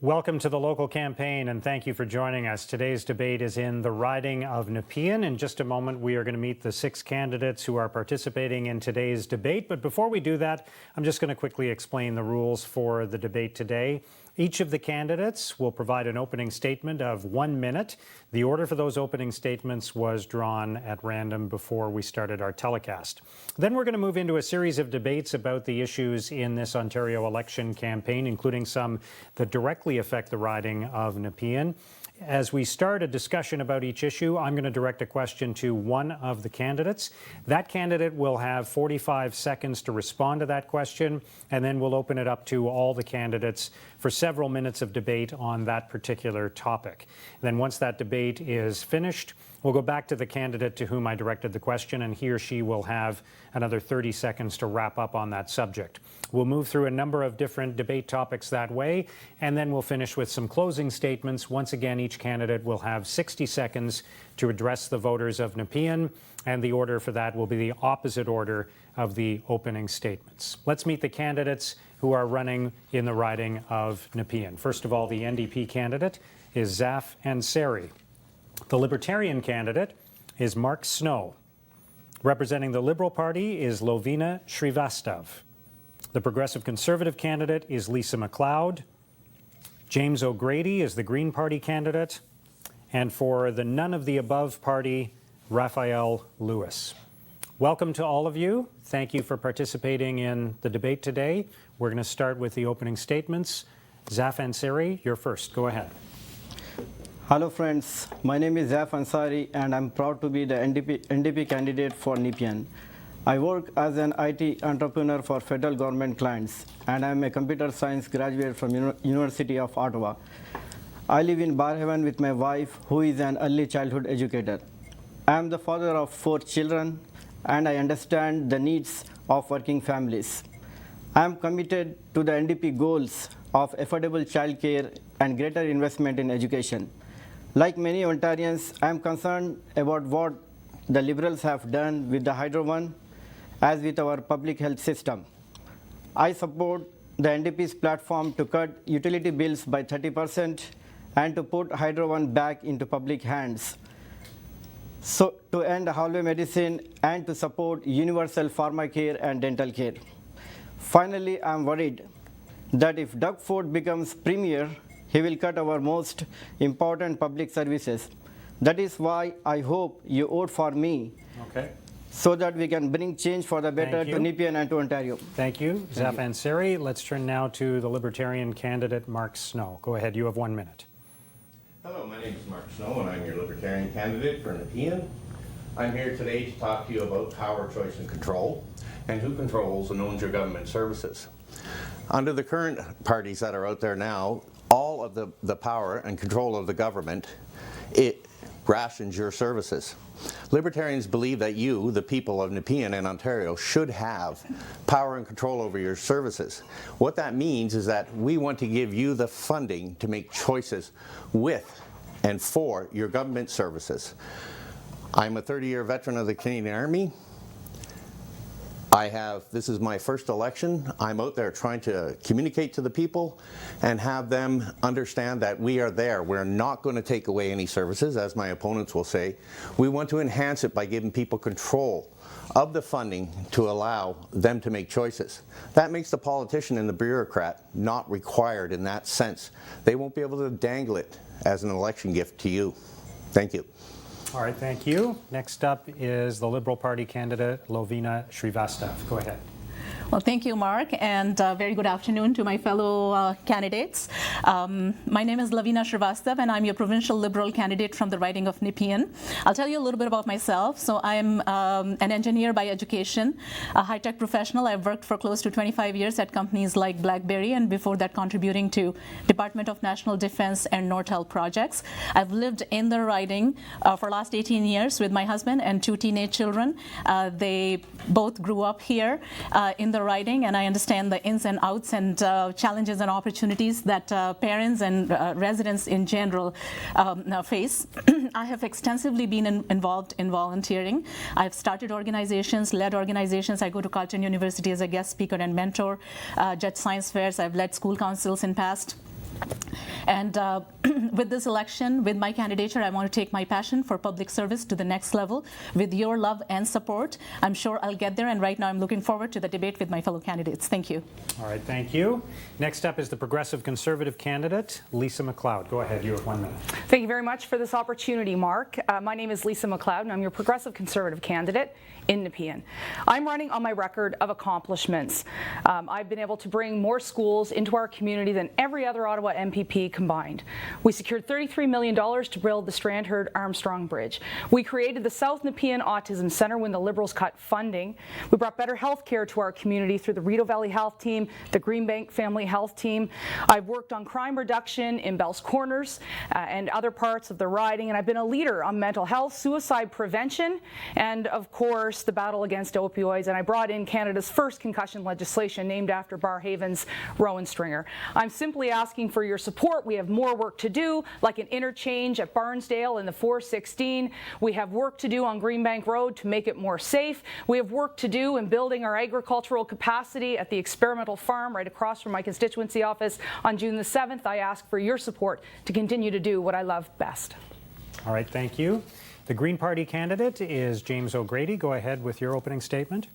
Welcome to the local campaign, and thank you for joining us. Today's debate is in the riding of Nepean. In just a moment, we are going to meet the 6 candidates who are participating in today's debate. But before we do that, I'm just going to quickly explain the rules for the debate today. Each of the candidates will provide an opening statement of 1 minute. The order for those opening statements was drawn at random before we started our telecast. Then we're going to move into a series of debates about the issues in this Ontario election campaign, including some that directly affect the riding of Nepean. As we start a discussion about each issue, I'm going to direct a question to one of the candidates. That candidate will have 45 seconds to respond to that question, and then we'll open it up to all the candidates for several minutes of debate on that particular topic. Then once that debate is finished, we'll go back to the candidate to whom I directed the question, and he or she will have another 30 seconds to wrap up on that subject. We'll move through a number of different debate topics that way, and then we'll finish with some closing statements. Once again, each candidate will have 60 seconds to address the voters of Nepean, and the order for that will be the opposite order of the opening statements. Let's meet the candidates who are running in the riding of Nepean. First of all, the NDP candidate is Zaf Ansari. The Libertarian candidate is Mark Snow. Representing the Liberal Party is Levena Shrivastav. The Progressive Conservative candidate is Lisa Mcleod. James O'Grady is the Green Party candidate. And for the none of the above party, Raphael Lewis. Welcome to all of you. Thank you for participating in the debate today. We're going to start with the opening statements. Zaf Ansari, you're first. Go ahead. Hello friends, my name is Zaf Ansari and I'm proud to be the NDP candidate for Nepean. I work as an IT entrepreneur for federal government clients and I'm a computer science graduate from University of Ottawa. I live in Barhaven with my wife who is an early childhood educator. I am the father of 4 children and I understand the needs of working families. I am committed to the NDP goals of affordable childcare and greater investment in education. Like many Ontarians, I am concerned about what the Liberals have done with the Hydro One as with our public health system. I support the NDP's platform to cut utility bills by 30% and to put Hydro One back into public hands. So to end hallway medicine and to support universal pharmacare and dental care. Finally, I am worried that if Doug Ford becomes premier, he will cut our most important public services. That is why I hope you vote for me. Okay. So that we can bring change for the better to Nepean and to Ontario. Thank you, Zaf Ansari. Let's turn now to the Libertarian candidate, Mark Snow. Go ahead, you have 1 minute. Hello, my name is Mark Snow and I'm your Libertarian candidate for Nepean. I'm here today to talk to you about power, choice and control and who controls and owns your government services. Under the current parties that are out there now, all of the power and control of the government, it rations your services. Libertarians believe that you, the people of Nepean and Ontario, should have power and control over your services. What that means is that we want to give you the funding to make choices with and for your government services. I'm a 30-year veteran of the Canadian Army. This is my first election. I'm out there trying to communicate to the people and have them understand that we are there. We're not going to take away any services, as my opponents will say. We want to enhance it by giving people control of the funding to allow them to make choices. That makes the politician and the bureaucrat not required in that sense. They won't be able to dangle it as an election gift to you. Thank you. All right, thank you. Next up is the Liberal Party candidate, Levena Shrivastav. Go ahead. Well, thank you, Mark, and very good afternoon to my fellow candidates. My name is Levena Shrivastav, and I'm your Provincial Liberal candidate from the riding of Nepean. I'll tell you a little bit about myself. So I'm an engineer by education, a high-tech professional. I've worked for close to 25 years at companies like BlackBerry, and before that contributing to Department of National Defense and Nortel projects. I've lived in the riding for the last 18 years with my husband and 2 teenage children. They both grew up here in the riding, and I understand the ins and outs and challenges and opportunities that parents and residents in general face. I have extensively been involved in volunteering. I've started organizations, led organizations. I go to Carleton University as a guest speaker and mentor, judge science fairs. I've led school councils in past. And with this election, with my candidature, I want to take my passion for public service to the next level. With your love and support, I'm sure I'll get there. And right now, I'm looking forward to the debate with my fellow candidates. Thank you. All right, thank you. Next up is the Progressive Conservative candidate, Lisa Mcleod. Go ahead, you have 1 minute. Thank you very much for this opportunity, Mark. My name is Lisa Mcleod, and I'm your Progressive Conservative candidate in Nepean. I'm running on my record of accomplishments. I've been able to bring more schools into our community than every other Ottawa MPP combined. We secured $33 million to build the Strandherd-Armstrong Bridge. We created the South Nepean Autism Centre when the Liberals cut funding. We brought better health care to our community through the Rideau Valley Health Team, the Greenbank Family Health Team. I've worked on crime reduction in Bell's Corners and other parts of the riding, and I've been a leader on mental health, suicide prevention, and of course the battle against opioids. And I brought in Canada's first concussion legislation named after Barhaven's Rowan Stringer. I'm simply asking for your support. We have more work to do, like an interchange at Barnsdale in the 416. We have work to do on Greenbank Road to make it more safe. We have work to do in building our agricultural capacity at the experimental farm right across from my constituency office. On June the 7th, I ask for your support to continue to do what I love best. All right, thank you. The Green Party candidate is James O'Grady. Go ahead with your opening statement.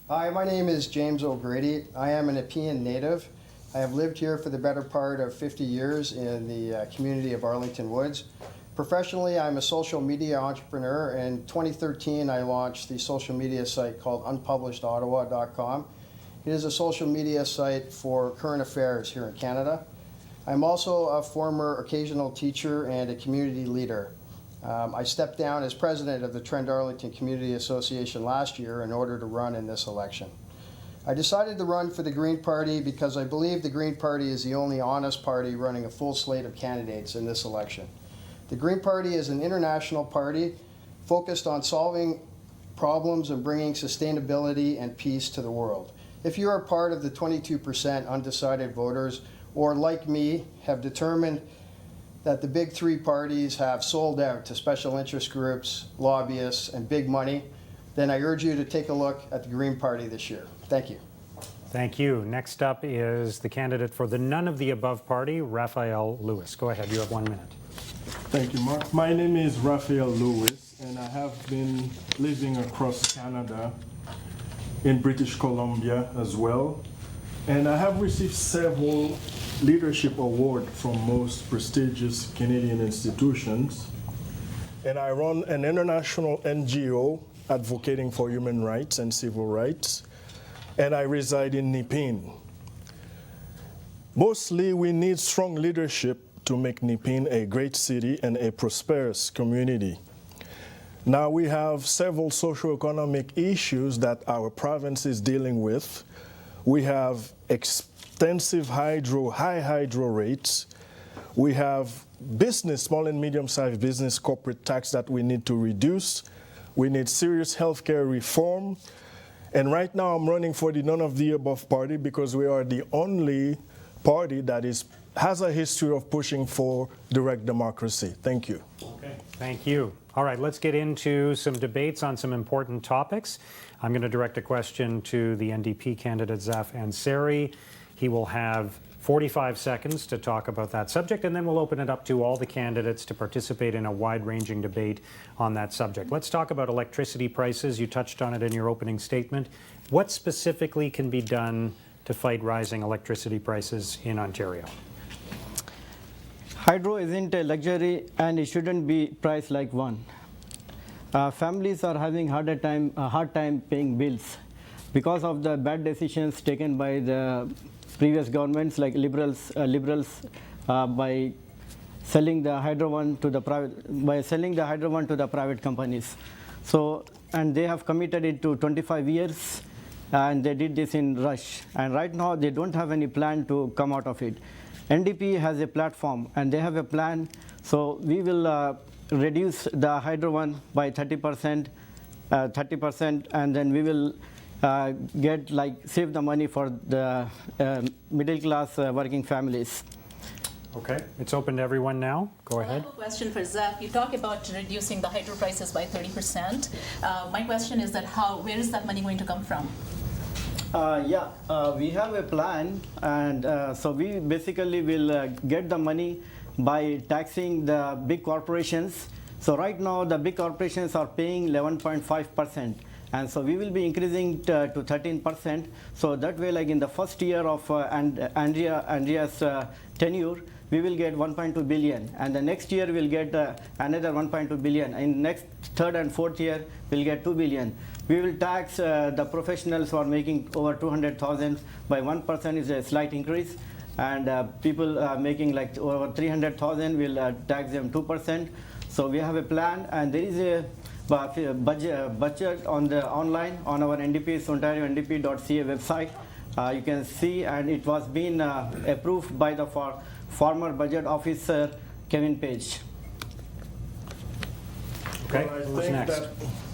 Hi, my name is James O'Grady. I am a Nepean native. I have lived here for the better part of 50 years in the community of Arlington Woods. Professionally, I'm a social media entrepreneur. In 2013, I launched the social media site called unpublishedottawa.com. It is a social media site for current affairs here in Canada. I'm also a former occasional teacher and a community leader. I stepped down as president of the Trent Arlington Community Association last year in order to run in this election. I decided to run for the Green Party because I believe the Green Party is the only honest party running a full slate of candidates in this election. The Green Party is an international party focused on solving problems and bringing sustainability and peace to the world. If you are part of the 22% undecided voters, or like me, have determined that the big three parties have sold out to special interest groups, lobbyists, and big money, then I urge you to take a look at the Green Party this year. Thank you. Thank you. Next up is the candidate for the none of the above party, Raphael Lewis. Go ahead, you have 1 minute. Thank you, Mark. My name is Raphael Lewis, and I have been living across Canada, in British Columbia as well. And I have received several leadership awards from most prestigious Canadian institutions. And I run an international NGO advocating for human rights and civil rights. And I reside in Nepean. Mostly, we need strong leadership to make Nepean a great city and a prosperous community. Now we have several socioeconomic issues that our province is dealing with. We have extensive high hydro rates. We have small and medium-sized business corporate tax that we need to reduce. We need serious healthcare reform. And right now I'm running for the none of the above party because we are the only party that has a history of pushing for direct democracy. Thank you. Okay, thank you. All right, let's get into some debates on some important topics. I'm going to direct a question to the NDP candidate, Zaf Ansari. He will have 45 seconds to talk about that subject, and then we'll open it up to all the candidates to participate in a wide-ranging debate on that subject. Let's talk about electricity prices. You touched on it in your opening statement. What specifically can be done to fight rising electricity prices in Ontario? Hydro isn't a luxury and it shouldn't be priced like one. Families are having a hard time paying bills because of the bad decisions taken by the previous governments, like liberals by selling the hydro one to the private companies. So, and they have committed it to 25 years, and they did this in rush. And right now, they don't have any plan to come out of it. NDP has a platform, and they have a plan. So we will reduce the hydro one by 30%, and then we will save the money for the middle class working families. Okay, it's open to everyone now. Go ahead. I have a question for Zaf. You talk about reducing the hydro prices by 30%. My question is that where is that money going to come from? We have a plan, and so we basically will get the money by taxing the big corporations. So right now, the big corporations are paying 11.5%, and so we will be increasing to 13%. So that way, like in the first year of Andrea's tenure, we will get 1.2 billion, and the next year we'll get another 1.2 billion. In next third and fourth year, we'll get 2 billion. We will tax the professionals who are making over 200,000 by 1% is a slight increase, and people making like over 300,000 will tax them 2%. So we have a plan, and there is a budget on the online on our NDP's OntarioNDP.ca website. You can see, and it was being approved by the former budget officer Kevin Page. Okay, Well, I who's think next? that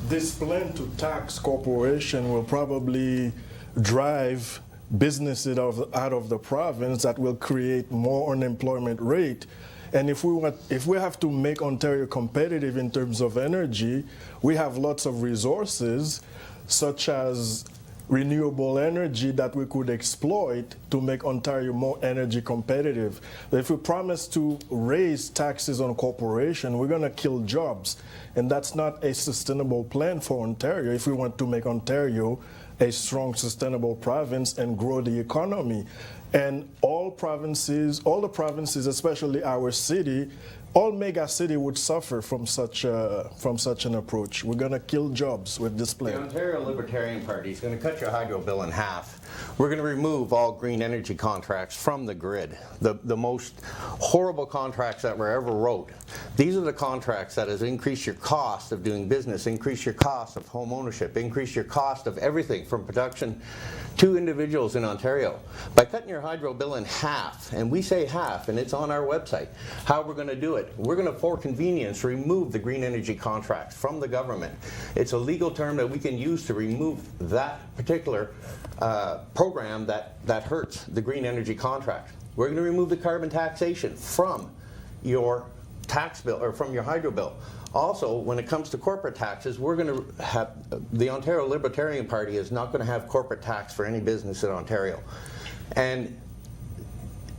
this plan to tax corporation will probably drive businesses out of the province, that will create more unemployment rate. And if we have to make Ontario competitive in terms of energy, we have lots of resources, such as renewable energy, that we could exploit to make Ontario more energy competitive. If we promise to raise taxes on corporation, we're going to kill jobs, and that's not a sustainable plan for Ontario if we want to make Ontario a strong, sustainable province and grow the economy. And all the provinces, especially our city, all mega city would suffer from such an approach. We're going to kill jobs with this The plan. Ontario Libertarian Party is going to cut your hydro bill in half. We're going to remove all green energy contracts from the grid, the most horrible contracts that were ever wrote. These are the contracts that has increased your cost of doing business, increased your cost of home ownership, increased your cost of everything from production to individuals in Ontario. By cutting your hydro bill in half, and we say half, and it's on our website, how we're going to do it. We're going to, for convenience, remove the green energy contracts from the government. It's a legal term that we can use to remove that particular program that hurts the green energy contract. We're going to remove the carbon taxation from your tax bill, or from your hydro bill. Also, when it comes to corporate taxes, we're going to have, the Ontario Libertarian Party is not going to have corporate tax for any business in Ontario. And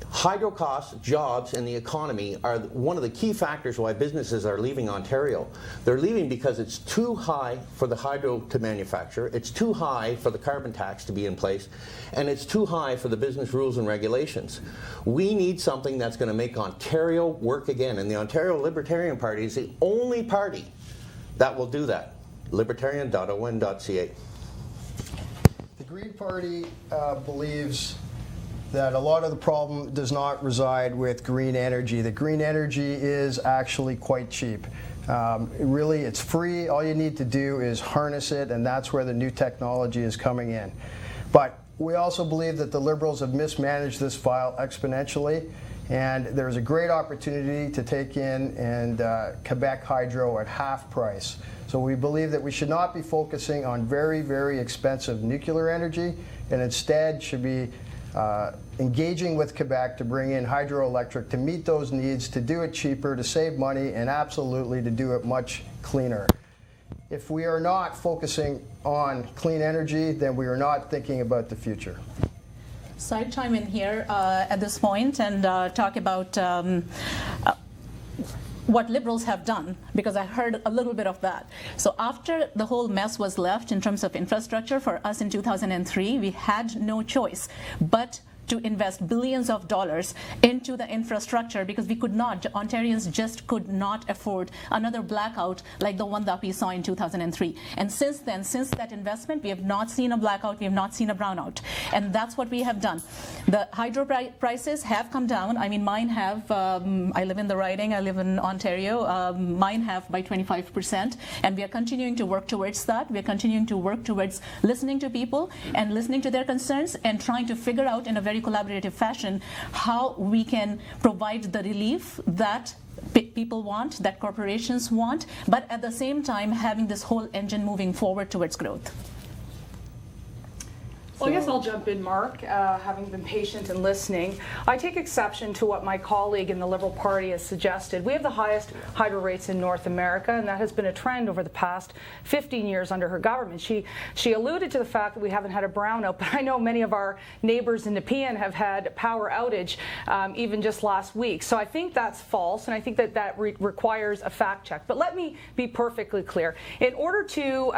hydro costs, jobs, and the economy are one of the key factors why businesses are leaving Ontario. They're leaving because it's too high for the hydro to manufacture, it's too high for the carbon tax to be in place, and it's too high for the business rules and regulations. We need something that's going to make Ontario work again, and the Ontario Libertarian Party is the only party that will do that. Libertarian.on.ca. The Green Party believes that a lot of the problem does not reside with green energy. The green energy is actually quite cheap. Really, it's free. All you need to do is harness it, and that's where the new technology is coming in. But we also believe that the Liberals have mismanaged this file exponentially, and there's a great opportunity to take in and Quebec Hydro at half price. So we believe that we should not be focusing on very, very expensive nuclear energy, and instead should be engaging with Quebec to bring in hydroelectric to meet those needs, to do it cheaper, to save money, and absolutely to do it much cleaner. If we are not focusing on clean energy, then we are not thinking about the future. So I chime in here at this point and talk about what Liberals have done, because I heard a little bit of that. So after the whole mess was left in terms of infrastructure for us in 2003, we had no choice but to invest billions of dollars into the infrastructure, because we could not, Ontarians just could not afford another blackout like the one that we saw in 2003. And since then, since that investment, we have not seen a blackout, we have not seen a brownout. And that's what we have done. The hydro prices have come down. I mean, mine have, I live in the riding, I live in Ontario, mine have by 25%. And we are continuing to work towards that. We are continuing to work towards listening to people and listening to their concerns and trying to figure out in a very collaborative fashion how we can provide the relief that people want, that corporations want, but at the same time having this whole engine moving forward towards growth. Well, I guess I'll jump in, Mark, having been patient and listening. I take exception to what my colleague in the Liberal Party has suggested. We have the highest hydro rates in North America, and that has been a trend over the past 15 years under her government. She alluded to the fact that we haven't had a brownout, but I know many of our neighbors in Nepean have had power outage even just last week. So I think that's false, and I think that requires a fact check. But let me be perfectly clear. In order to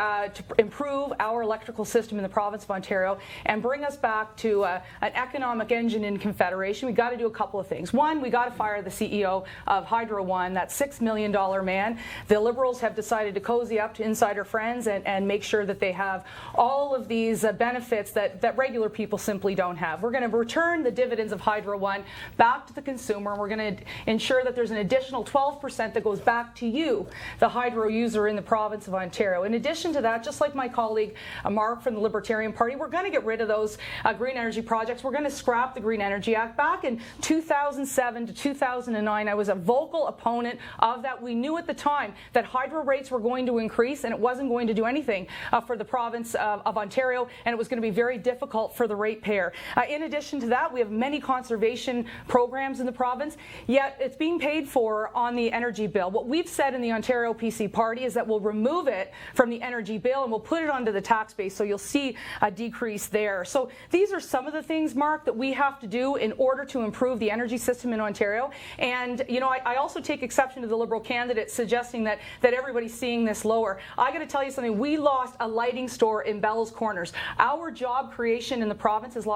improve our electrical system in the province of Ontario and bring us back to an economic engine in Confederation, we got to do a couple of things. One, we got to fire the CEO of Hydro One, that $6 million man. The Liberals have decided to cozy up to insider friends and make sure that they have all of these benefits that regular people simply don't have. We're going to return the dividends of Hydro One back to the consumer, and we're going to ensure that there's an additional 12% that goes back to you, the hydro user in the province of Ontario. In addition to that, just like my colleague Mark from the Libertarian Party, we're going to get rid of those green energy projects. We're going to scrap the Green Energy Act. Back in 2007 to 2009, I was a vocal opponent of that. We knew at the time that hydro rates were going to increase, and it wasn't going to do anything for the province of Ontario, and it was going to be very difficult for the ratepayer. In addition to that, we have many conservation programs in the province, yet it's being paid for on the energy bill. What we've said in the Ontario PC Party is that we'll remove it from the energy bill and we'll put it onto the tax base, so you'll see a decrease there. So these are some of the things, Mark, that we have to do in order to improve the energy system in Ontario. And, you know, I also take exception to the Liberal candidate suggesting that everybody's seeing this lower. I got to tell you something. We lost a lighting store in Bell's Corners. Our job creation in the province is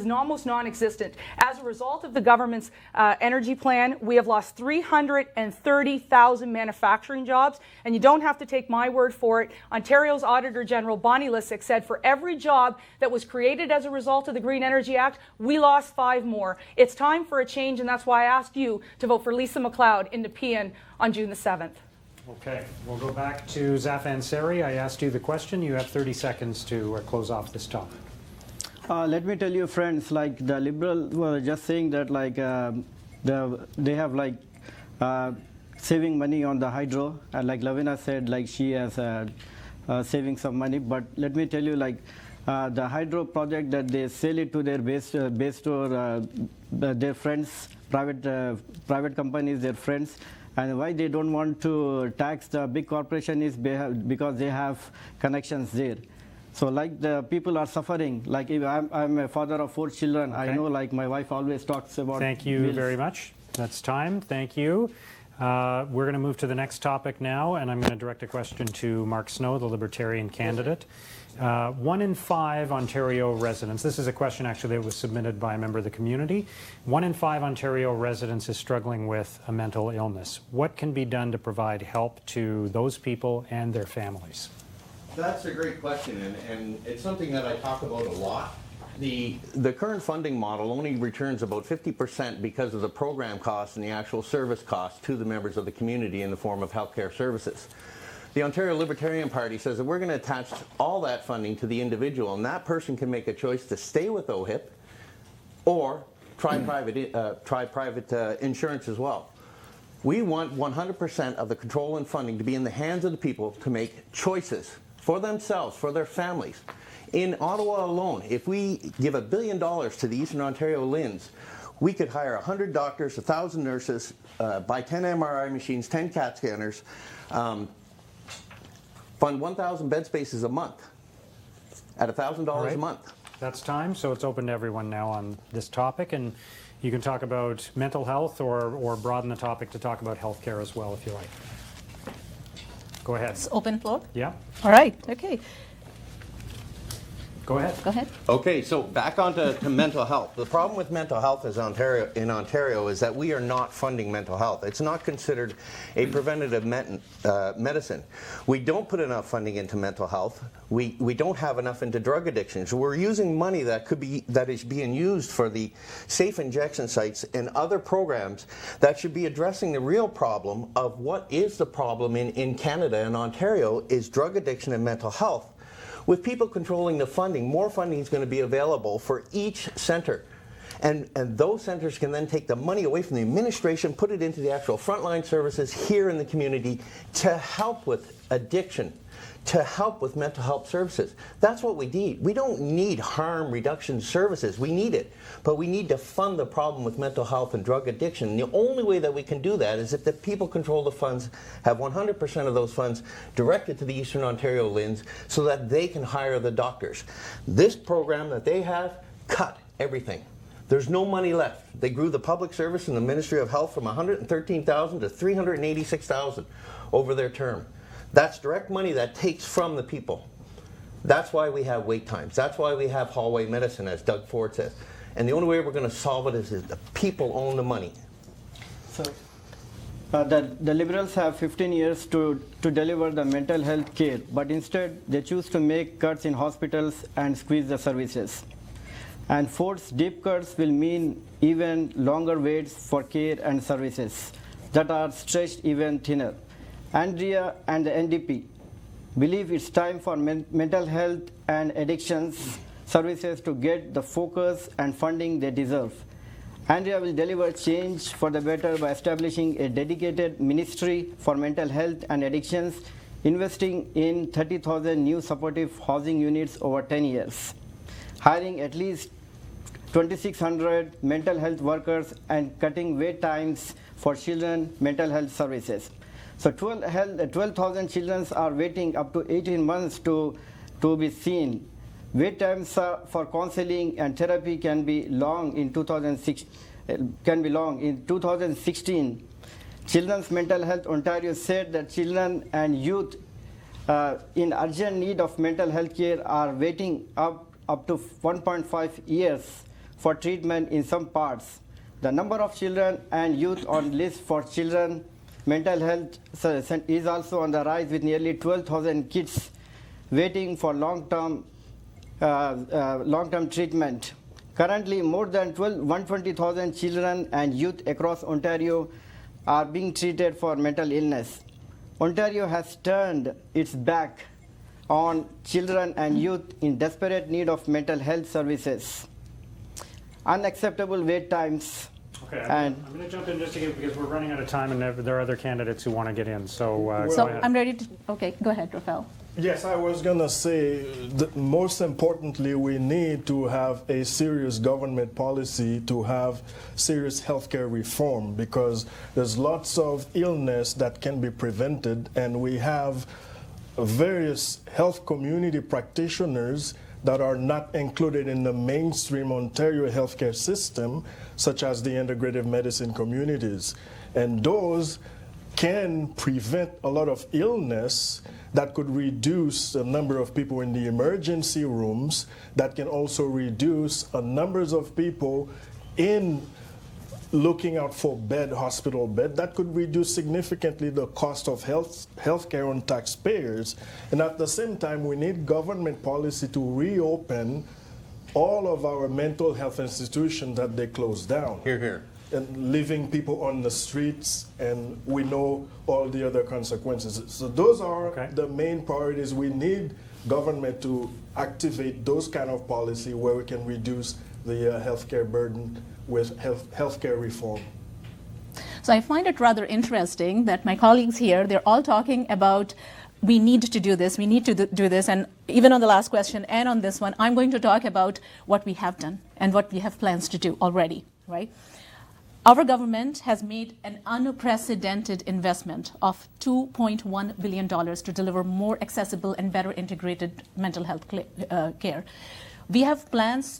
almost non-existent. As a result of the government's energy plan, we have lost 330,000 manufacturing jobs, and you don't have to take my word for it. Ontario's Auditor General Bonnie Lysyk said for every job that was created as a result of the Green Energy Act, we lost 5 more. It's time for a change, and that's why I asked you to vote for Lisa Mcleod in Nepean on June the 7th. Okay, we'll go back to Zafan Sari. I asked you the question. You have 30 seconds to close off this topic. Let me tell you, friends, like the Liberal were just saying that like they have like saving money on the hydro, and like Levena said, like she has saving some money. But let me tell you, like the hydro project that they sell it to their base store, their friends, private companies, their friends. And why they don't want to tax the big corporation is because they have connections there. So like the people are suffering. Like if I'm a father of 4 children. Okay. I know like my wife always talks about Thank you bills. Very much. That's time. Thank you. We're going to move to the next topic now, and I'm going to direct a question to Mark Snow, the Libertarian candidate. 1 in 5 Ontario residents, this is a question actually that was submitted by a member of the community. 1 in 5 Ontario residents is struggling with a mental illness. What can be done to provide help to those people and their families? That's a great question, and it's something that I talk about a lot. The current funding model only returns about 50% because of the program costs and the actual service costs to the members of the community in the form of healthcare services. The Ontario Libertarian Party says that we're going to attach all that funding to the individual, and that person can make a choice to stay with OHIP or try private insurance as well. We want 100% of the control and funding to be in the hands of the people to make choices for themselves, for their families. In Ottawa alone, if we give $1 billion to the Eastern Ontario LHINs, we could hire 100 doctors, 1,000 nurses, buy 10 MRI machines, 10 CAT scanners, fund 1,000 bed spaces a month at $1,000 a month. That's time, so it's open to everyone now on this topic, and you can talk about mental health or broaden the topic to talk about healthcare as well if you like. Go ahead. It's open floor? Yeah. All right, okay. Go ahead. Go ahead. Okay, so back onto mental health. The problem with mental health in Ontario is that we are not funding mental health. It's not considered a preventative medicine. We don't put enough funding into mental health. We don't have enough into drug addictions. We're using money that is being used for the safe injection sites and other programs that should be addressing the real problem of what is the problem in Canada and Ontario is drug addiction and mental health. With people controlling the funding, more funding is going to be available for each centre. And those centers can then take the money away from the administration, put it into the actual frontline services here in the community to help with addiction, to help with mental health services. That's what we need. We don't need harm reduction services. We need it. But we need to fund the problem with mental health and drug addiction. And the only way that we can do that is if the people control the funds, have 100% of those funds directed to the Eastern Ontario LHINs so that they can hire the doctors. This program that they have cut everything. There's no money left. They grew the public service in the Ministry of Health from $113,000 to $386,000 over their term. That's direct money that takes from the people. That's why we have wait times. That's why we have hallway medicine, as Doug Ford says. And the only way we're going to solve it is the people own the money. So, the Liberals have 15 years to deliver the mental health care, but instead they choose to make cuts in hospitals and squeeze the services. And Ford's deep cuts will mean even longer waits for care and services that are stretched even thinner. Andrea and the NDP believe it's time for mental health and addictions services to get the focus and funding they deserve. Andrea will deliver change for the better by establishing a dedicated ministry for mental health and addictions, investing in 30,000 new supportive housing units over 10 years, hiring at least 2,600 mental health workers, and cutting wait times for children mental health services. So 12,000 children are waiting up to 18 months to be seen. Wait times for counseling and therapy can be long in 2016. Children's Mental Health Ontario said that children and youth in urgent need of mental health care are waiting up to 1.5 years for treatment in some parts. The number of children and youth on list for children mental health is also on the rise, with nearly 12,000 kids waiting for long-term treatment. Currently, more than 120,000 children and youth across Ontario are being treated for mental illness. Ontario has turned its back on children and youth in desperate need of mental health services. Unacceptable wait times. Okay, I'm going to jump in just again because we're running out of time and there are other candidates who want to get in. So go ahead. I'm ready to. Okay, go ahead, Rafael. Yes, I was going to say that most importantly, we need to have a serious government policy to have serious healthcare reform, because there's lots of illness that can be prevented, and we have various health community practitioners that are not included in the mainstream Ontario healthcare system, such as the integrative medicine communities. And those can prevent a lot of illness that could reduce the number of people in the emergency rooms, that can also reduce numbers of people in looking out for hospital bed, that could reduce significantly the cost of healthcare on taxpayers. And at the same time, we need government policy to reopen all of our mental health institutions that they closed down. Hear, hear. And leaving people on the streets, and we know all the other consequences. So those are the main priorities. We need government to activate those kind of policy where we can reduce the healthcare burden with healthcare reform. So I find it rather interesting that my colleagues here, they're all talking about we need to do this, we need to do this, and even on the last question and on this one, I'm going to talk about what we have done and what we have plans to do already, right? Our government has made an unprecedented investment of $2.1 billion to deliver more accessible and better integrated mental health care. We have plans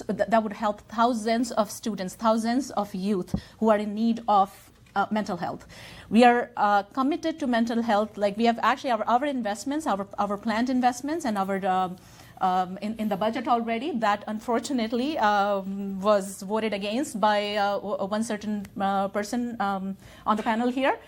that would help thousands of students, thousands of youth who are in need of mental health. We are committed to mental health. Like, we have actually our investments, our planned investments, and our in the budget already, that unfortunately was voted against by one certain person on the panel here,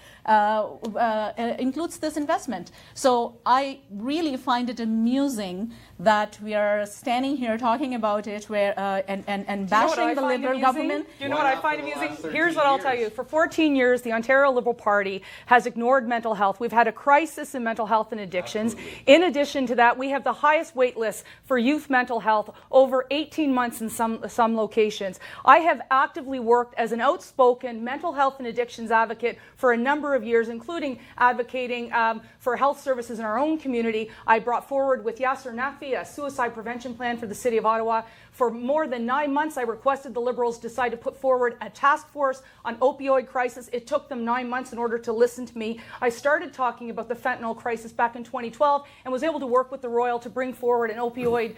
includes this investment. So I really find it amusing that we are standing here talking about it and bashing the Liberal government. Do you know what I find amusing? Here's what I'll tell you. For 14 years, the Ontario Liberal Party has ignored mental health. We've had a crisis in mental health and addictions. In addition to that, we have the highest wait list service for youth mental health over 18 months in some locations. I have actively worked as an outspoken mental health and addictions advocate for a number of years, including advocating for health services in our own community. I brought forward with Yasser Nafi a suicide prevention plan for the City of Ottawa. For more than 9 months, I requested the Liberals decide to put forward a task force on opioid crisis. It took them 9 months in order to listen to me. I started talking about the fentanyl crisis back in 2012 and was able to work with the Royal to bring forward an opioid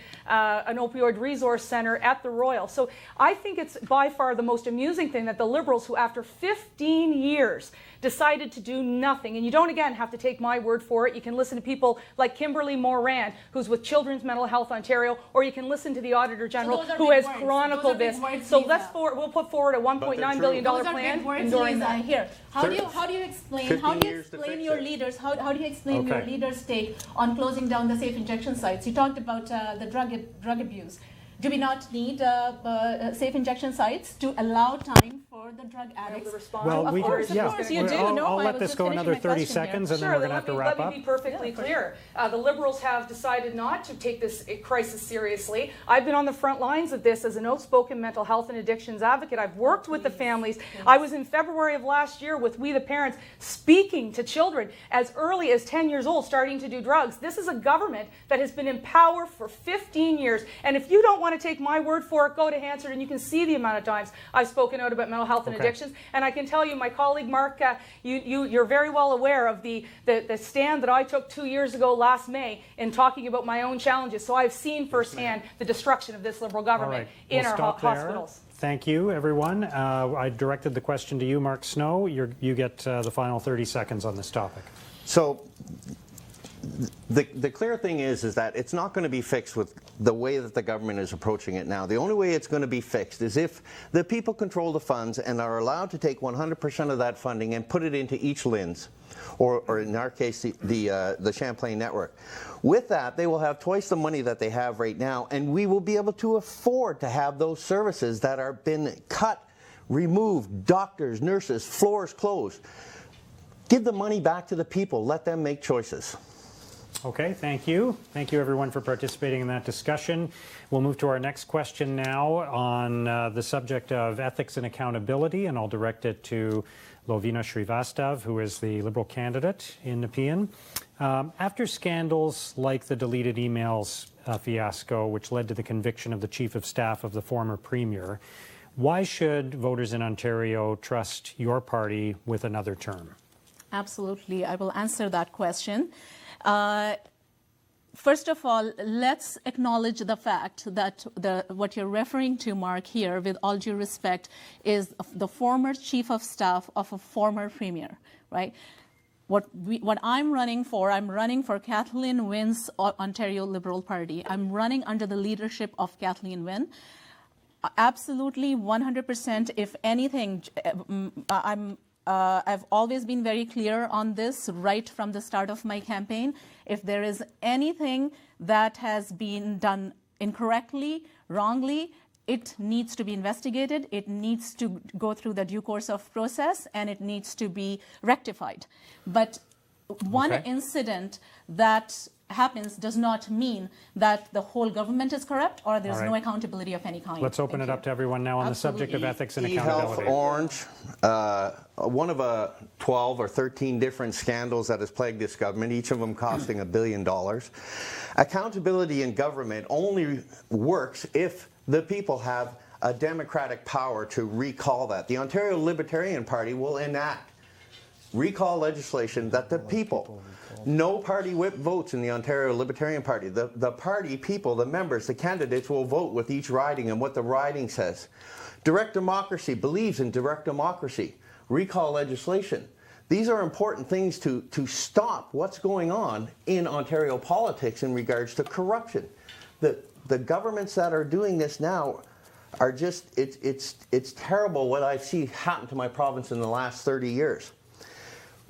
resource center at the Royal. So I think it's by far the most amusing thing that the Liberals, who after 15 years decided to do nothing, and you don't again have to take my word for it, you can listen to people like Kimberly Moran, who's with Children's Mental Health Ontario, or you can listen to the Auditor General, who has chronicled this. So we'll put forward a $1.9 billion plan enduring that. Here, how do you explain your leaders? How do you explain your leaders' take on closing down the safe injection sites? You talked about the drug abuse. Do we not need safe injection sites to allow time for the drug addicts? Well, of course you do. I'll let this go another 30 seconds, and then we're going to have to wrap up. Let me be perfectly clear. The Liberals have decided not to take this crisis seriously. I've been on the front lines of this as an outspoken mental health and addictions advocate. I've worked with the families. I was in February of last year with We the Parents speaking to children as early as 10 years old starting to do drugs. This is a government that has been in power for 15 years. And if you don't want to take my word for it, go to Hansard and you can see the amount of times I've spoken out about mental health and addictions. And I can tell you, my colleague Mark, you're very well aware of the stand that I took 2 years ago last May in talking about my own challenges. So I've seen firsthand the destruction of this Liberal government in our hospitals. Thank you, everyone. I directed the question to you, Mark Snow. You get the final 30 seconds on this topic. So the clear thing is that it's not going to be fixed with the way that the government is approaching it now. The only way it's going to be fixed is if the people control the funds and are allowed to take 100% of that funding and put it into each LHINs, or in our case, the Champlain network. With that, they will have twice the money that they have right now, and we will be able to afford to have those services that are been cut, removed, doctors, nurses, floors closed. Give the money back to the people. Let them make choices. Okay, thank you. Thank you, everyone, for participating in that discussion. We'll move to our next question now on the subject of ethics and accountability, and I'll direct it to Levena Shrivastav, who is the Liberal candidate in Nepean. After scandals like the deleted emails fiasco, which led to the conviction of the Chief of Staff of the former Premier, why should voters in Ontario trust your party with another term? Absolutely. I will answer that question. First of all, let's acknowledge the fact that what you're referring to, Mark, here, with all due respect, is the former Chief of Staff of a former Premier, right? What I'm running for Kathleen Wynne's Ontario Liberal Party. I'm running under the leadership of Kathleen Wynne. Absolutely, 100%. If anything, I've always been very clear on this right from the start of my campaign. If there is anything that has been done incorrectly, wrongly, it needs to be investigated, it needs to go through the due course of process, and it needs to be rectified. But one incident that happens does not mean that the whole government is corrupt or there's no accountability of any kind. Let's open it up to everyone now on the subject of ethics and accountability. eHealth Orange, one of 12 or 13 different scandals that has plagued this government, each of them costing $1 billion. Accountability in government only works if the people have a democratic power to recall that. The Ontario Libertarian Party will enact recall legislation that the people, no party whip votes in the Ontario Libertarian Party. The party people, the members, the candidates will vote with each riding and what the riding says. Direct democracy believes in direct democracy. Recall legislation. These are important things to stop what's going on in Ontario politics in regards to corruption. The governments that are doing this now are just, it's terrible what I've seen happen to my province in the last 30 years.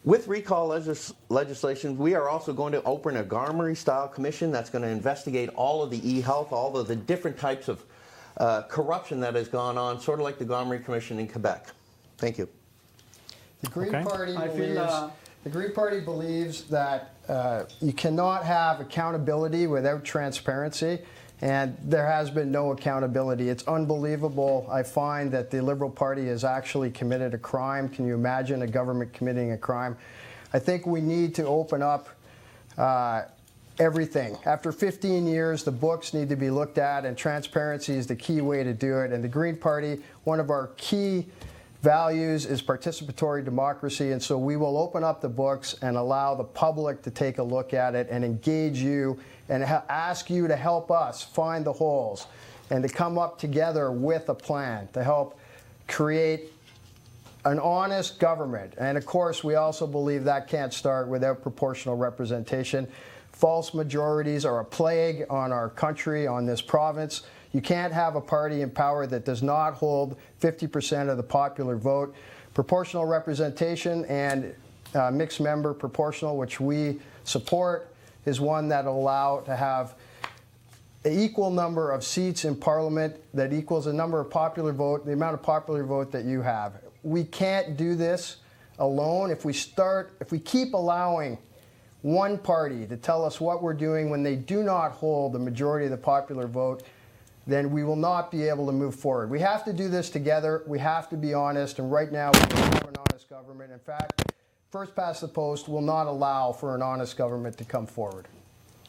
With recall legislation, we are also going to open a Garmery-style commission that's going to investigate all of the e-health, all of the different types of corruption that has gone on, sort of like the Garmery Commission in Quebec. Thank you. The Green Party believes that you cannot have accountability without transparency, and there has been no accountability. It's unbelievable. I find that the Liberal Party has actually committed a crime. Can you imagine a government committing a crime? I think we need to open up everything. After 15 years, the books need to be looked at, and transparency is the key way to do it. And the Green Party, one of our key values is participatory democracy, and so we will open up the books and allow the public to take a look at it and engage you and ask you to help us find the holes and to come up together with a plan to help create an honest government. And of course, we also believe that can't start without proportional representation. False majorities are a plague on our country, on this province. You can't have a party in power that does not hold 50% of the popular vote. Proportional representation and mixed member proportional, which we support, is one that will allow to have an equal number of seats in Parliament that equals the number of popular vote, the amount of popular vote that you have. We can't do this alone. If we keep allowing one party to tell us what we're doing when they do not hold the majority of the popular vote, then we will not be able to move forward. We have to do this together. We have to be honest, and right now we don't have an honest government. In fact, first past the post will not allow for an honest government to come forward.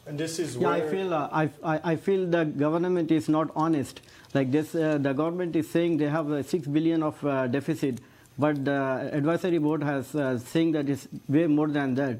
And this is Yeah, where I feel the government is not honest. Like this, the government is saying they have 6 billion of deficit, but the advisory board has saying that it's way more than that.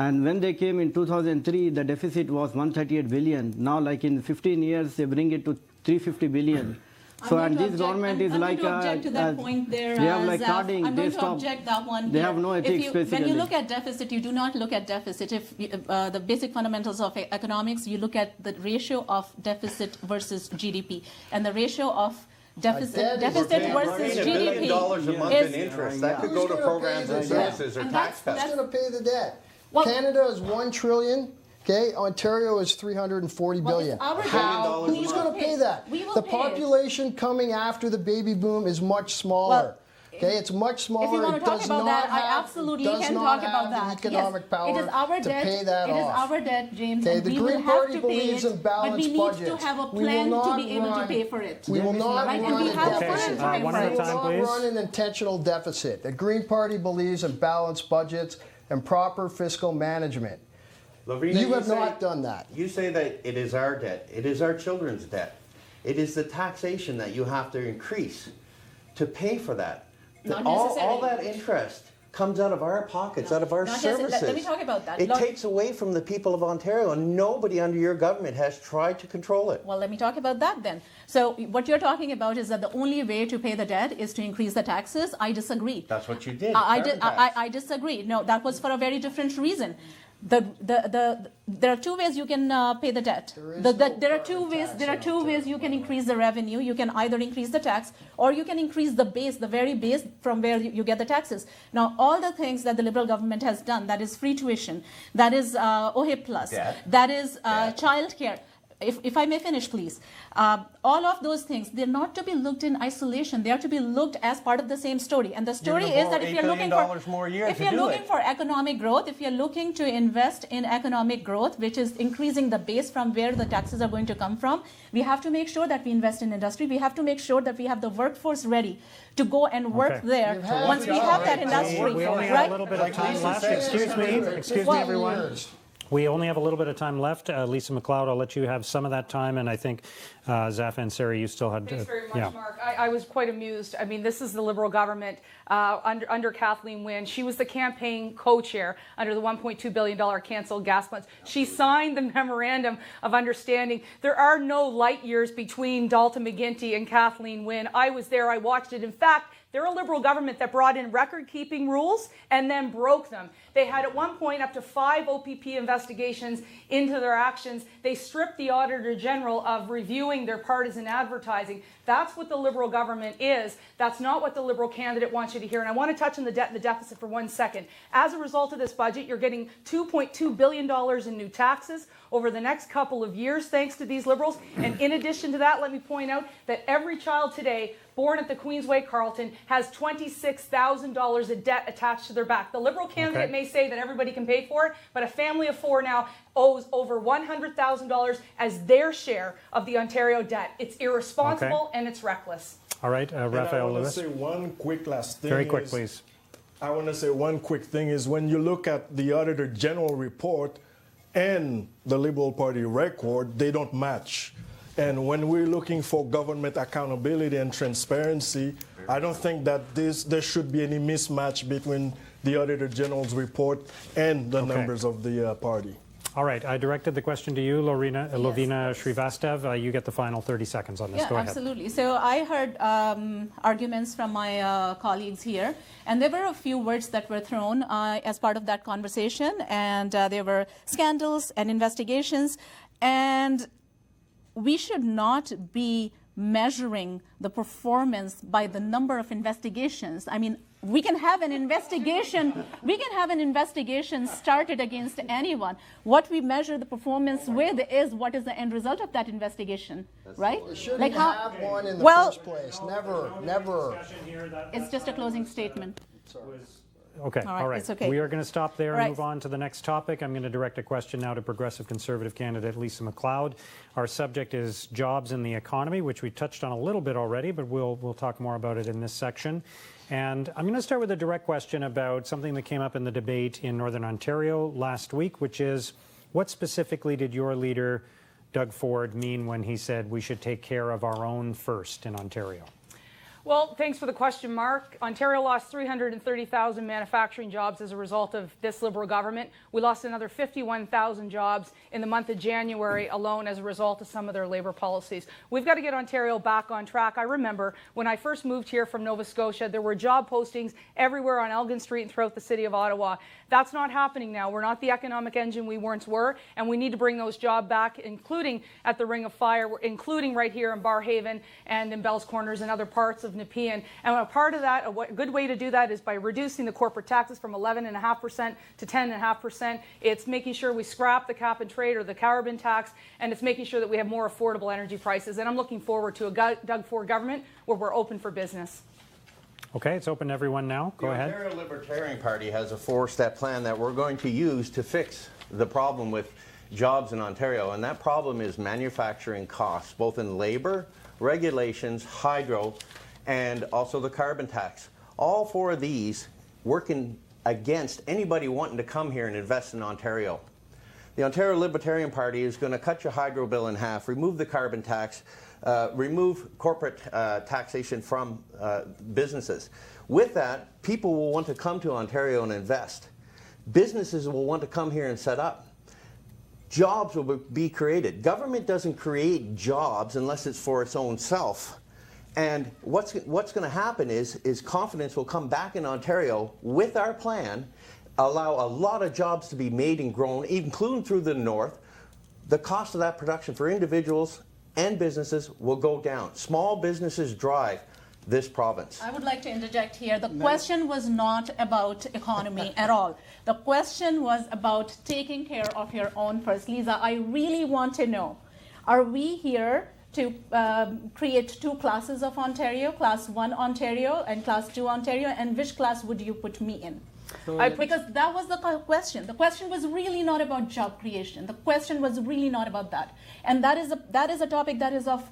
And when they came in 2003, the deficit was 138 billion. Now, like in 15 years, they bring it to 350 billion. So, and this government is like, I'm going to object to that point there. they have like Zaf. carding, I'm they going to object that one. They here. have no ethics, basically. When you look at deficit, you do not look at deficit. If the basic fundamentals of economics, you look at the ratio of deficit versus GDP, and the ratio of deficit versus $1 billion a month in interest. That could go to Who's gonna programs pay and the debt? services or And tax that's- cuts. Who's going to pay the debt? Well- Canada is $1 trillion. Okay, Ontario is $340 billion. Well, it's our How? debt. We Who's will going to pay that? We will The pay it. population coming after the baby boom is much smaller. Okay, it's much smaller. If you want It to talk does about not that, I have- absolutely does can not talk have about the that. economic Yes, power it is our to debt. pay that It is off. our debt, James, Okay, and the we Green will have Party to pay believes it. in But balanced we need to budgets. have a We will plan to not be able to run- pay for it. We will not Right, and run we a have a deficit. plan to pay one for at a it. time, We will please. not run an intentional deficit. The Green Party believes in balanced budgets and proper fiscal management. Levena, You have say- not done that. You say that it is our debt. It is our children's debt. It is the taxation that you have to increase to pay for that. Not All necessarily. that interest comes out of our pockets, out of our Not necessarily. services. Let me talk about that. It Look- takes away from the people of Ontario, and nobody under your government has tried to control it. Well, let me talk about that then. So what you're talking about is that the only way to pay the debt is to increase the taxes. I disagree. That's what you did. I disagree. No, that was for a very different reason. There are two ways you can pay the debt. There are two ways. There are two ways you can increase the revenue. You can either increase the tax, or you can increase the base, the very base from where you get the taxes. Now, all the things that the Liberal government has done, that is free tuition, that is OHIP plus, Debt. that is Debt. childcare. If I may finish, please. All of those things, they're not to be looked in isolation. They are to be looked as part of the same story. And the story gonna is that borrow if you're $8 looking billion for more a year if to you're do looking it. for economic growth, if you're looking to invest in economic growth, which is increasing the base from where the taxes are going to come from, we have to make sure that we invest in industry. We have to make sure that we have the workforce ready to go and work Okay. there You've had once we the have that job. industry, We only right? have a little bit of time Lisa left. said, Excuse me, Well- everyone. We only have a little bit of time left. Lisa Mcleod, I'll let you have some of that time, and I think Zaf Ansari, you still had. Thanks very much, Mark. I was quite amused. I mean, this is the Liberal government under Kathleen Wynne. She was the campaign co-chair under the $1.2 billion canceled gas plants. She signed the memorandum of understanding. There are no light years between Dalton McGuinty and Kathleen Wynne. I was there. I watched it. In fact, they're a Liberal government that brought in record-keeping rules and then broke them. They had at one point up to 5 OPP investigations into their actions. They stripped the Auditor General of reviewing their partisan advertising. That's what the Liberal government is. That's not what the Liberal candidate wants you to hear. And I want to touch on the debt and the deficit for 1 second. As a result of this budget, you're getting $2.2 billion in new taxes over the next couple of years, thanks to these Liberals. And in addition to that, let me point out that every child today born at the Queensway Carlton, has $26,000 of debt attached to their back. The Liberal candidate may say that everybody can pay for it, but a family of 4 now owes over $100,000 as their share of the Ontario debt. It's irresponsible and it's reckless. All right, Raphael Lewis. I want to say one quick last thing. Very quick, please. I want to say one quick thing is when you look at the Auditor General report and the Liberal Party record, they don't match. And when we're looking for government accountability and transparency, I don't think that there should be any mismatch between the Auditor General's report and the numbers of the party. All right, I directed the question to you, Levena Shrivastav. You get the final 30 seconds on this. Yeah, Go ahead. absolutely. So I heard arguments from my colleagues here, and there were a few words that were thrown as part of that conversation, and there were scandals and investigations, and we should not be measuring the performance by the number of investigations. I mean, we can have an investigation. We can have an investigation started against anyone. What we measure the performance with is what is the end result of that investigation, right? You shouldn't have one in the first place. Never. It's just a closing statement. Okay, all right. It's okay. We are going to stop there and Right. move on to the next topic. I'm going to direct a question now to Progressive Conservative candidate Lisa Mcleod. Our subject is jobs in the economy, which we touched on a little bit already, but we'll talk more about it in this section. And I'm going to start with a direct question about something that came up in the debate in Northern Ontario last week, which is what specifically did your leader, Doug Ford, mean when he said we should take care of our own first in Ontario? Well, thanks for the question, Mark. Ontario lost 330,000 manufacturing jobs as a result of this Liberal government. We lost another 51,000 jobs in the month of January alone as a result of some of their Labour policies. We've got to get Ontario back on track. I remember when I first moved here from Nova Scotia, there were job postings everywhere on Elgin Street and throughout the city of Ottawa. That's not happening now. We're not the economic engine we once were, and we need to bring those jobs back, including at the Ring of Fire, including right here in Barrhaven and in Bell's Corners and other parts of Nepean. And a part of that, a good way to do that is by reducing the corporate taxes from 11.5% to 10.5%. It's making sure we scrap the cap and trade or the carbon tax, and it's making sure that we have more affordable energy prices. And I'm looking forward to a Doug Ford government where we're open for business. Okay, it's open to everyone now. Go ahead. The Ontario Libertarian Party has a 4-step plan that we're going to use to fix the problem with jobs in Ontario, and that problem is manufacturing costs, both in labor, regulations, hydro, and also the carbon tax. All 4 of these working against anybody wanting to come here and invest in Ontario. The Ontario Libertarian Party is going to cut your hydro bill in half, remove the carbon tax, remove corporate taxation from businesses. With that, people will want to come to Ontario and invest. Businesses will want to come here and set up. Jobs will be created. Government doesn't create jobs unless it's for its own self. And what's going to happen is confidence will come back in Ontario with our plan, allow a lot of jobs to be made and grown, including through the north. The cost of that production for individuals and businesses will go down. Small businesses drive this province. I would like to interject here. The question was not about economy at all. The question was about taking care of your own first. Lisa, I really want to know, are we here to create 2 classes of Ontario, Class 1 Ontario and Class 2 Ontario, and which class would you put me in? Because that was the question. The question was really not about job creation. The question was really not about that. And that is a topic that is of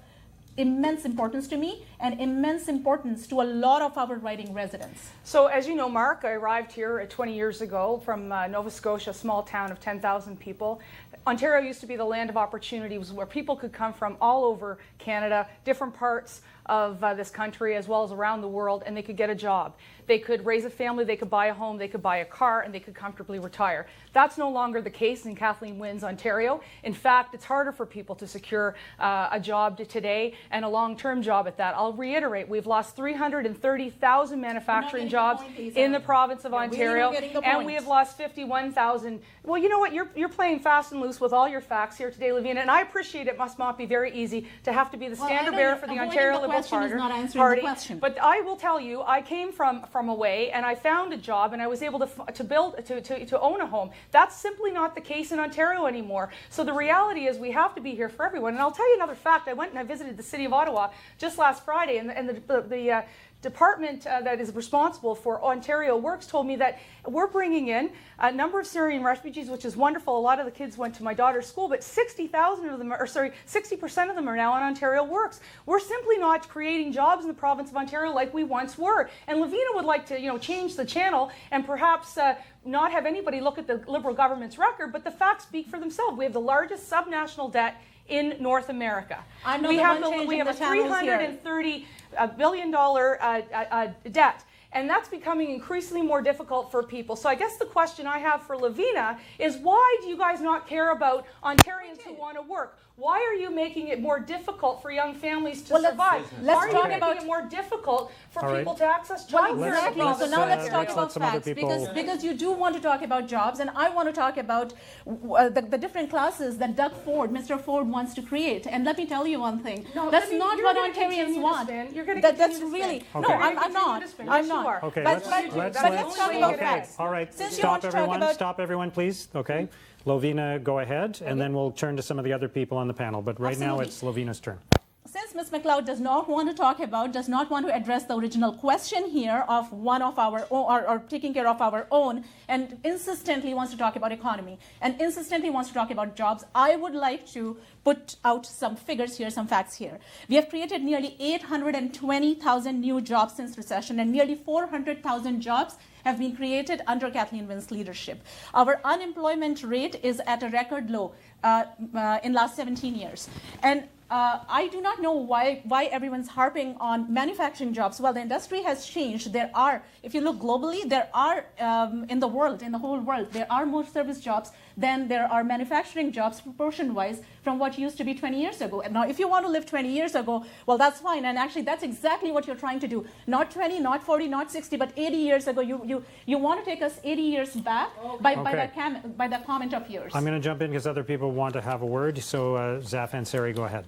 immense importance to me and immense importance to a lot of our riding residents. So as you know, Mark, I arrived here 20 years ago from Nova Scotia, a small town of 10,000 people. Ontario used to be the land of opportunities where people could come from all over Canada, different parts of this country as well as around the world, and they could get a job. They could raise a family, they could buy a home, they could buy a car, and they could comfortably retire. That's no longer the case in Kathleen Wynne's Ontario. In fact, it's harder for people to secure a job today, and a long-term job at that. I'll reiterate, we've lost 330,000 manufacturing jobs in the province of Ontario, and we have lost 51,000. Well, you know what? You're playing fast and loose with all your facts here today, Levena, and I appreciate it must not be very easy to have to be the standard bearer for the Ontario Liberal Party. But I will tell you, I came from away, and I found a job, and I was able to own a home. That's simply not the case in Ontario anymore. So the reality is we have to be here for everyone. And I'll tell you another fact. I went and I visited the city City of Ottawa just last Friday, and the department that is responsible for Ontario Works told me that we're bringing in a number of Syrian refugees, which is wonderful. A lot of the kids went to my daughter's school, but 60,000 of them, 60% of them are now on Ontario Works. We're simply not creating jobs in the province of Ontario like we once were. And Levena would like to, change the channel and perhaps not have anybody look at the Liberal government's record, but the facts speak for themselves. We have the largest subnational debt in North America. I'm not we the have one changing we have the a channels here. $330 billion debt. And that's becoming increasingly more difficult for people. So I guess the question I have for Levena is, why do you guys not care about Ontarians who want to work? Why are you making it more difficult for young families to survive? Let's Why are you talk making about it more difficult for All right. people to access Well, childcare? exactly. Let's- So now let's talk let's about let some other facts, people- because you do want to talk about jobs, and I want to talk about the different classes that Mr. Ford wants to create. And let me tell you one thing. No, that's you're not what gonna Ontarians continue to want. spin. You're gonna That's continue to really spin. no. Okay. I'm not. Yes, I'm you not. are. Okay, But let's talk about okay. facts. All right, Since you want to talk about Stop everyone, please. Okay, Levena, go ahead, and then we'll turn to some of the other people on the panel. But right now, it's Levena's turn. Since Ms. Mcleod does not want to address the original question here of one of our own, or taking care of our own, and insistently wants to talk about economy, and insistently wants to talk about jobs, I would like to put out some figures here, some facts here. We have created nearly 820,000 new jobs since recession, and nearly 400,000 jobs have been created under Kathleen Wynne's leadership. Our unemployment rate is at a record low in last 17 years. And I do not know why everyone's harping on manufacturing jobs. Well, the industry has changed. There are, if you look globally, there are in the whole world, there are more service jobs than there are manufacturing jobs proportion-wise from what used to be 20 years ago. And now, if you want to live 20 years ago, well, that's fine. And actually, that's exactly what you're trying to do. Not 20, not 40, not 60, but 80 years ago. You want to take us 80 years back by that comment of yours. I'm going to jump in because other people want to have a word. So, Zaf Ansari, go ahead.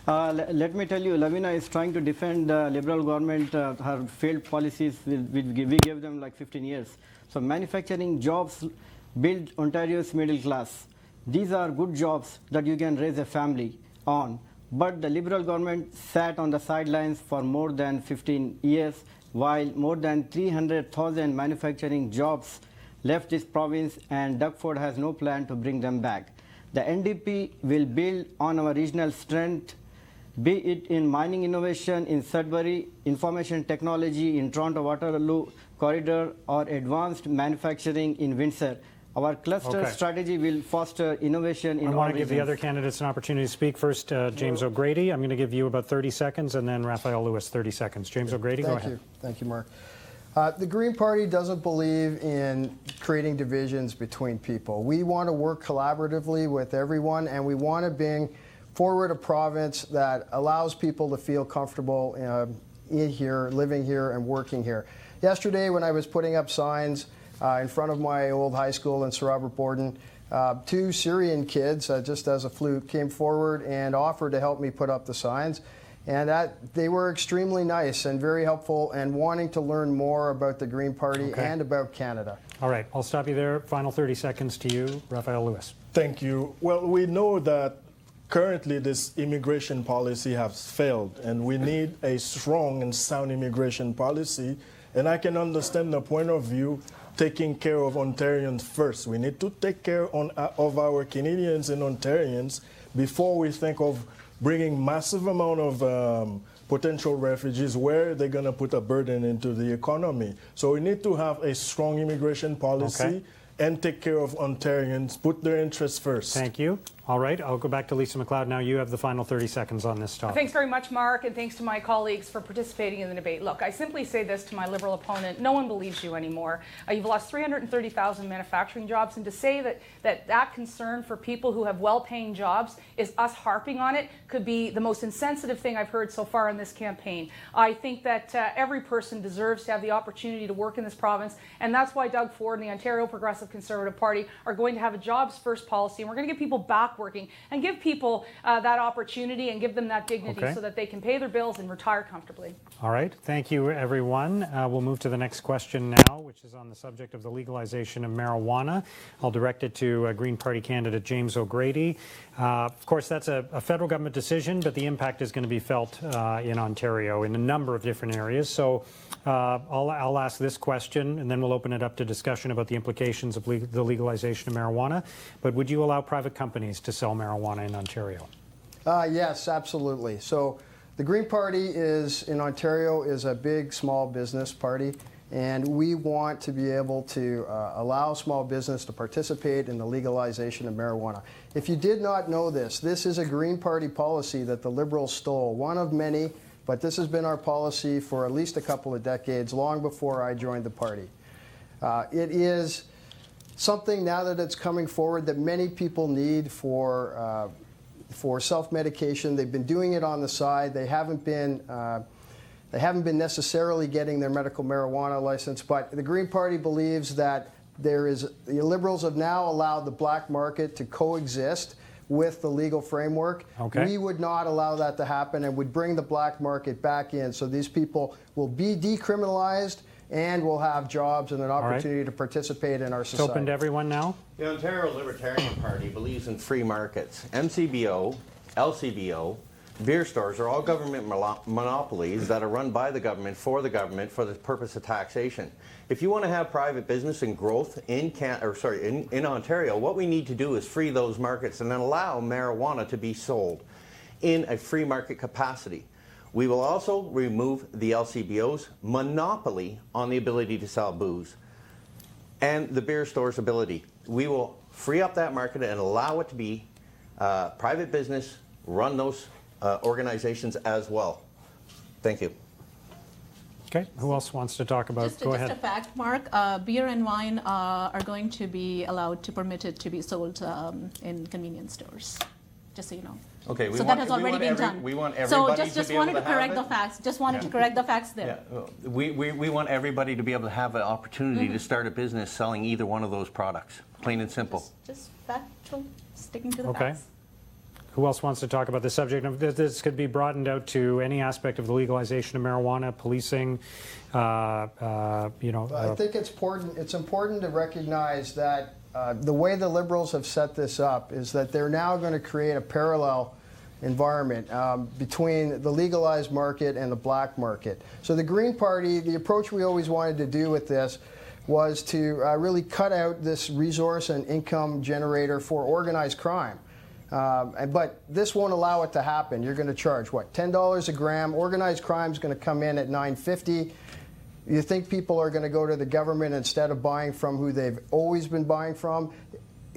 Let me tell you, Levena is trying to defend the Liberal government, her failed policies. We gave them like 15 years. So manufacturing jobs build Ontario's middle class. These are good jobs that you can raise a family on. But the Liberal government sat on the sidelines for more than 15 years, while more than 300,000 manufacturing jobs left this province, and Doug Ford has no plan to bring them back. The NDP will build on our regional strength, be it in mining innovation in Sudbury, information technology in Toronto-Waterloo corridor, or advanced manufacturing in Windsor. Our cluster strategy will foster innovation in all regions. I want to give the other candidates an opportunity to speak. First, James O'Grady. I'm going to give you about 30 seconds, and then Raphael Lewis, 30 seconds. James O'Grady, go ahead. Thank you, Mark. The Green Party doesn't believe in creating divisions between people. We want to work collaboratively with everyone, and we want to bring forward a province that allows people to feel comfortable in here, living here, and working here. Yesterday, when I was putting up signs in front of my old high school in Sir Robert Borden, two Syrian kids, just as a fluke, came forward and offered to help me put up the signs. And they were extremely nice and very helpful and wanting to learn more about the Green Party and about Canada. All right, I'll stop you there. Final 30 seconds to you, Raphael Lewis. Thank you. Well, we know that currently this immigration policy has failed, and we need a strong and sound immigration policy. And I can understand the point of view taking care of Ontarians first. We need to take care of our Canadians and Ontarians before we think of bringing massive amount of potential refugees where they're going to put a burden into the economy. So we need to have a strong immigration policy and take care of Ontarians, put their interests first. Thank you. All right, I'll go back to Lisa Mcleod. Now you have the final 30 seconds on this topic. Thanks very much, Mark, and thanks to my colleagues for participating in the debate. Look, I simply say this to my Liberal opponent. No one believes you anymore. You've lost 330,000 manufacturing jobs, and to say that concern for people who have well-paying jobs is us harping on it could be the most insensitive thing I've heard so far in this campaign. I think that every person deserves to have the opportunity to work in this province, and that's why Doug Ford and the Ontario Progressive Progressive Conservative Party are going to have a jobs first policy, and we're going to get people back working and give people that opportunity and give them that dignity so that they can pay their bills and retire comfortably. All right. Thank you, everyone. We'll move to the next question now, which is on the subject of the legalization of marijuana. I'll direct it to Green Party candidate James O'Grady. Of course, that's a federal government decision, but the impact is going to be felt in Ontario in a number of different areas. So I'll ask this question, and then we'll open it up to discussion about the implications of the legalization of marijuana. But would you allow private companies to sell marijuana in Ontario? Yes, absolutely. So the Green Party in Ontario is a big small business party, and we want to be able to allow small business to participate in the legalization of marijuana. If you did not know this is a Green Party policy that the Liberals stole, one of many, but this has been our policy for at least a couple of decades, long before I joined the party. It is something now that it's coming forward that many people need for self-medication. They've been doing it on the side. They haven't been necessarily getting their medical marijuana license, but the Green Party believes that the Liberals have now allowed the black market to coexist with the legal framework. We would not allow that to happen and would bring the black market back in, so these people will be decriminalized and will have jobs and an opportunity to participate in our society. It's open to everyone now? The Ontario Libertarian Party believes in free markets. MCBO, LCBO, beer stores are all government monopolies that are run by the government for the purpose of taxation. If you want to have private business and growth in Ontario, what we need to do is free those markets and then allow marijuana to be sold in a free market capacity. We will also remove the LCBO's monopoly on the ability to sell booze and the beer store's ability. We will free up that market and allow it to be private business, run those organizations as well. Thank you. Okay, who else wants to talk about? Go ahead. Just a fact, Mark, beer and wine are going to be permitted to be sold in convenience stores, just so you know. Okay, that has already been done. We want everybody so just to be wanted able to to correct have the facts. Just wanted to correct the facts there. Yeah, we want everybody to be able to have an opportunity to start a business selling either one of those products, plain and simple. Just factual, sticking to the Okay. facts. Who else wants to talk about the subject? This could be broadened out to any aspect of the legalization of marijuana, policing, I think it's important to recognize that the way the Liberals have set this up is that they're now going to create a parallel environment between the legalized market and the black market. So the Green Party, the approach we always wanted to do with this was to really cut out this resource and income generator for organized crime. But this won't allow it to happen. You're going to charge, what, $10 a gram? Organized crime is going to come in at $9.50. You think people are going to go to the government instead of buying from who they've always been buying from?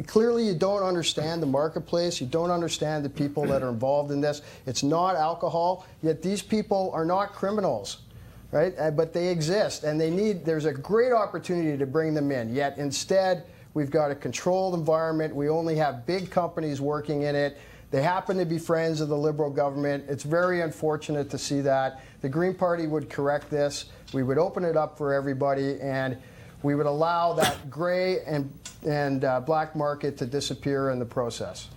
Clearly, you don't understand the marketplace. You don't understand the people that are involved in this. It's not alcohol, yet these people are not criminals, right? But they exist, and there's a great opportunity to bring them in. Yet instead, we've got a controlled environment. We only have big companies working in it. They happen to be friends of the Liberal government. It's very unfortunate to see that. The Green Party would correct this. We would open it up for everybody, and we would allow that gray and black market to disappear in the process.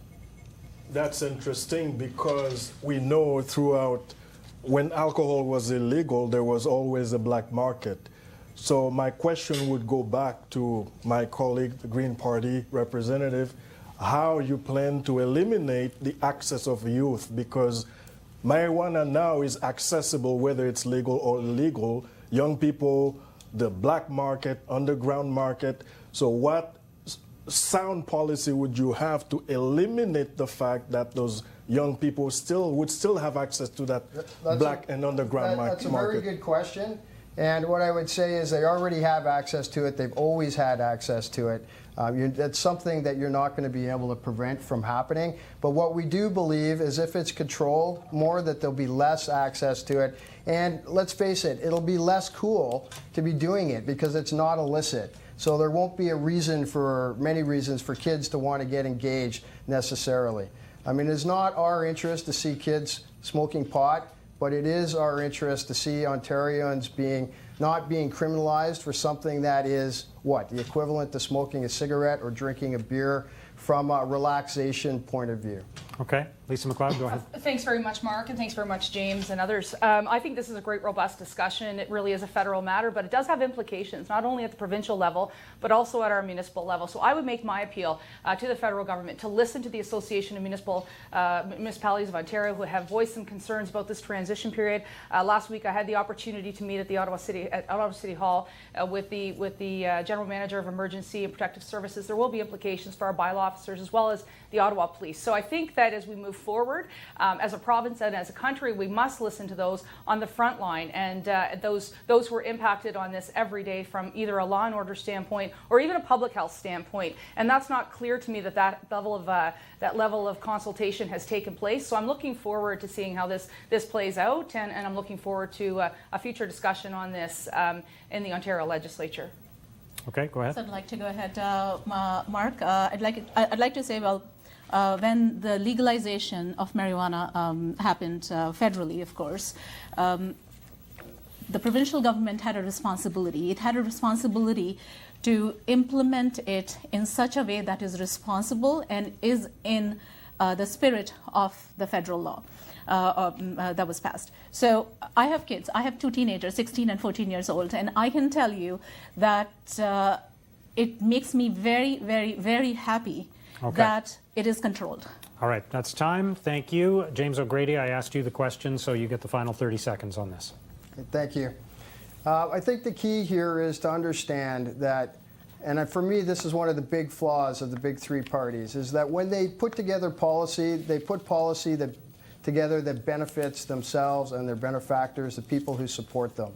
That's interesting because we know throughout, when alcohol was illegal, there was always a black market. So my question would go back to my colleague, the Green Party representative, how you plan to eliminate the access of youth, because marijuana now is accessible whether it's legal or illegal. Young people, the black market, underground market. So what sound policy would you have to eliminate the fact that those young people would still have access to that black and underground market? That's a very good question. And what I would say is they already have access to it. They've always had access to it. That's something that you're not going to be able to prevent from happening. But what we do believe is if it's controlled more, that there'll be less access to it. And let's face it, it'll be less cool to be doing it because it's not illicit. So there won't be many reasons for kids to want to get engaged necessarily. I mean, it's not our interest to see kids smoking pot, but it is our interest to see Ontarians being not being criminalized for something that is what? The equivalent to smoking a cigarette or drinking a beer from a relaxation point of view. Okay. Lisa Mcleod, go ahead. Thanks very much, Mark, and thanks very much, James and others. I think this is a great, robust discussion. It really is a federal matter, but it does have implications, not only at the provincial level, but also at our municipal level. So I would make my appeal to the federal government to listen to the Association of Municipalities of Ontario who have voiced some concerns about this transition period. Last week, I had the opportunity to meet at the Ottawa City Hall with the General Manager of Emergency and Protective Services. There will be implications for our bylaw officers as well as the Ottawa Police. So I think that as we move forward, as a province and as a country, we must listen to those on the front line and those who are impacted on this every day from either a law and order standpoint or even a public health standpoint. And that's not clear to me that level of consultation has taken place. So I'm looking forward to seeing how this plays out, and I'm looking forward to a future discussion on this in the Ontario Legislature. Okay, go ahead. So I'd like to go ahead, Mark. I'd like to say, well, when the legalization of marijuana happened federally, of course, the provincial government had a responsibility. It had a responsibility to implement it in such a way that is responsible and is in the spirit of the federal law that was passed. So I have kids. I have two teenagers, 16 and 14 years old, and I can tell you that it makes me very, very, very happy that it is controlled. All right, that's time. Thank you. James O'Grady, I asked you the question, so you get the final 30 seconds on this. Thank you. I think the key here is to understand that, and for me this is one of the big flaws of the big three parties, is that when they put together policy, they put policy together that benefits themselves and their benefactors, the people who support them.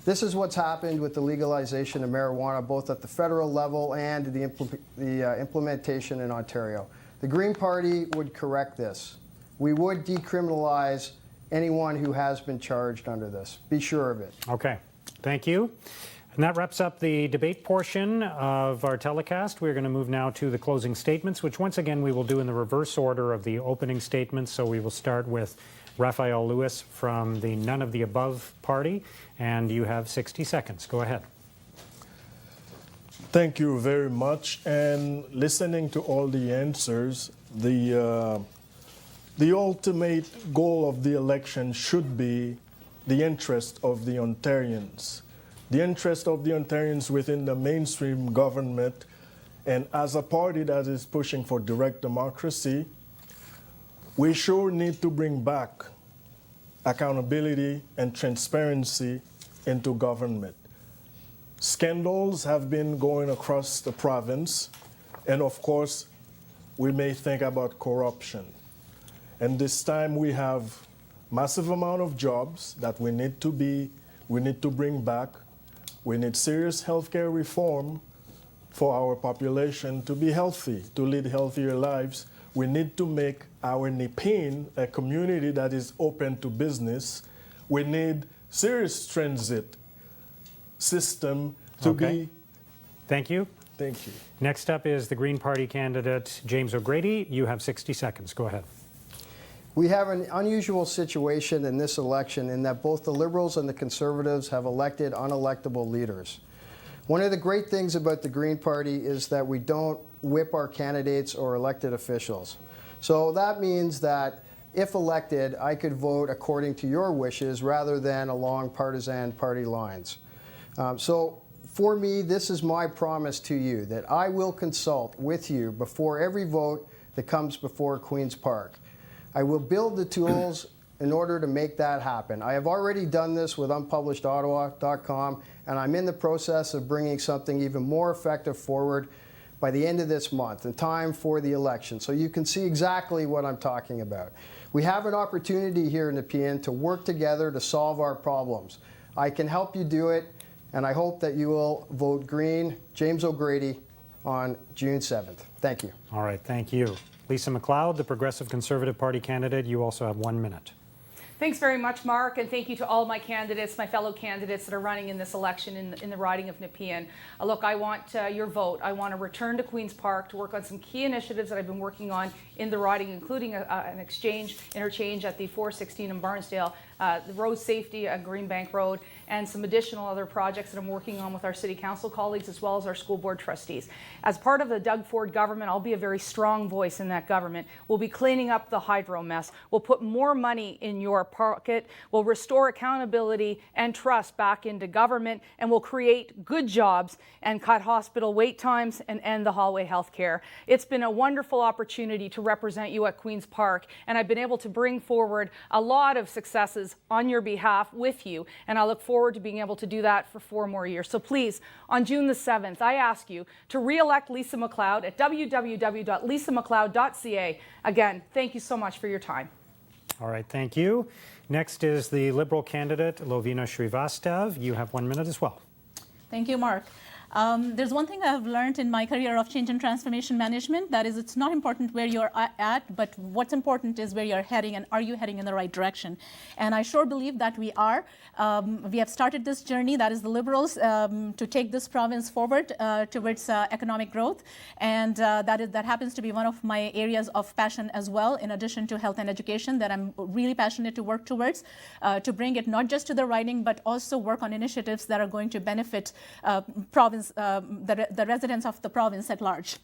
This is what's happened with the legalization of marijuana, both at the federal level and the implementation in Ontario. The Green Party would correct this. We would decriminalize anyone who has been charged under this. Be sure of it. Okay, thank you. And that wraps up the debate portion of our telecast. We're going to move now to the closing statements, which once again we will do in the reverse order of the opening statements. So we will start with Raphael Lewis from the None of the Above party, and you have 60 seconds. Go ahead. Thank you very much. And listening to all the answers, the ultimate goal of the election should be the interest of the Ontarians. The interest of the Ontarians within the mainstream government, and as a party that is pushing for direct democracy, we sure need to bring back accountability and transparency into government. Scandals have been going across the province, and of course, we may think about corruption. And this time we have massive amount of jobs that we need to bring back. We need serious healthcare reform for our population to be healthy, to lead healthier lives. We need to make our Nepean a community that is open to business. We need serious transit system to be. Thank you. Thank you. Next up is the Green Party candidate, James O'Grady. You have 60 seconds. Go ahead. We have an unusual situation in this election in that both the Liberals and the Conservatives have elected unelectable leaders. One of the great things about the Green Party is that we don't whip our candidates or elected officials. So that means that if elected, I could vote according to your wishes rather than along partisan party lines. So for me, this is my promise to you, that I will consult with you before every vote that comes before Queen's Park. I will build the tools in order to make that happen. I have already done this with unpublishedottawa.com, and I'm in the process of bringing something even more effective forward by the end of this month, in time for the election. So you can see exactly what I'm talking about. We have an opportunity here in Nepean to work together to solve our problems. I can help you do it, and I hope that you will vote Green, James O'Grady, on June 7th. Thank you. All right, thank you. Lisa Mcleod, the Progressive Conservative Party candidate, you also have 1 minute. Thanks very much, Mark, and thank you to all my candidates, my fellow candidates that are running in this election in the riding of Nepean. Look, I want your vote. I want to return to Queen's Park to work on some key initiatives that I've been working on in the riding, including an interchange at the 416 in Barnsdale, the road safety at Greenbank Road, and some additional other projects that I'm working on with our City Council colleagues as well as our school board trustees. As part of the Doug Ford government, I'll be a very strong voice in that government. We'll be cleaning up the hydro mess. We'll put more money in your pocket. We'll restore accountability and trust back into government, and we'll create good jobs and cut hospital wait times and end the hallway health care. It's been a wonderful opportunity to represent you at Queen's Park, and I've been able to bring forward a lot of successes on your behalf with you, and I look forward to being able to do that for 4 more years. So please, on June the 7th, I ask you to re-elect Lisa Mcleod at www.lisamcleod.ca. Again, thank you so much for your time. All right, thank you. Next is the Liberal candidate, Levena Shrivastav. You have 1 minute as well. Thank you, Mark. There's one thing I've learned in my career of change and transformation management, that is, it's not important where you're at, but what's important is where you're heading and are you heading in the right direction. And I sure believe that we are. We have started this journey, that is the Liberals, to take this province forward towards economic growth. And that happens to be one of my areas of passion as well, in addition to health and education, that I'm really passionate to work towards, to bring it not just to the riding, but also work on initiatives that are going to benefit province, the residents of the province at large.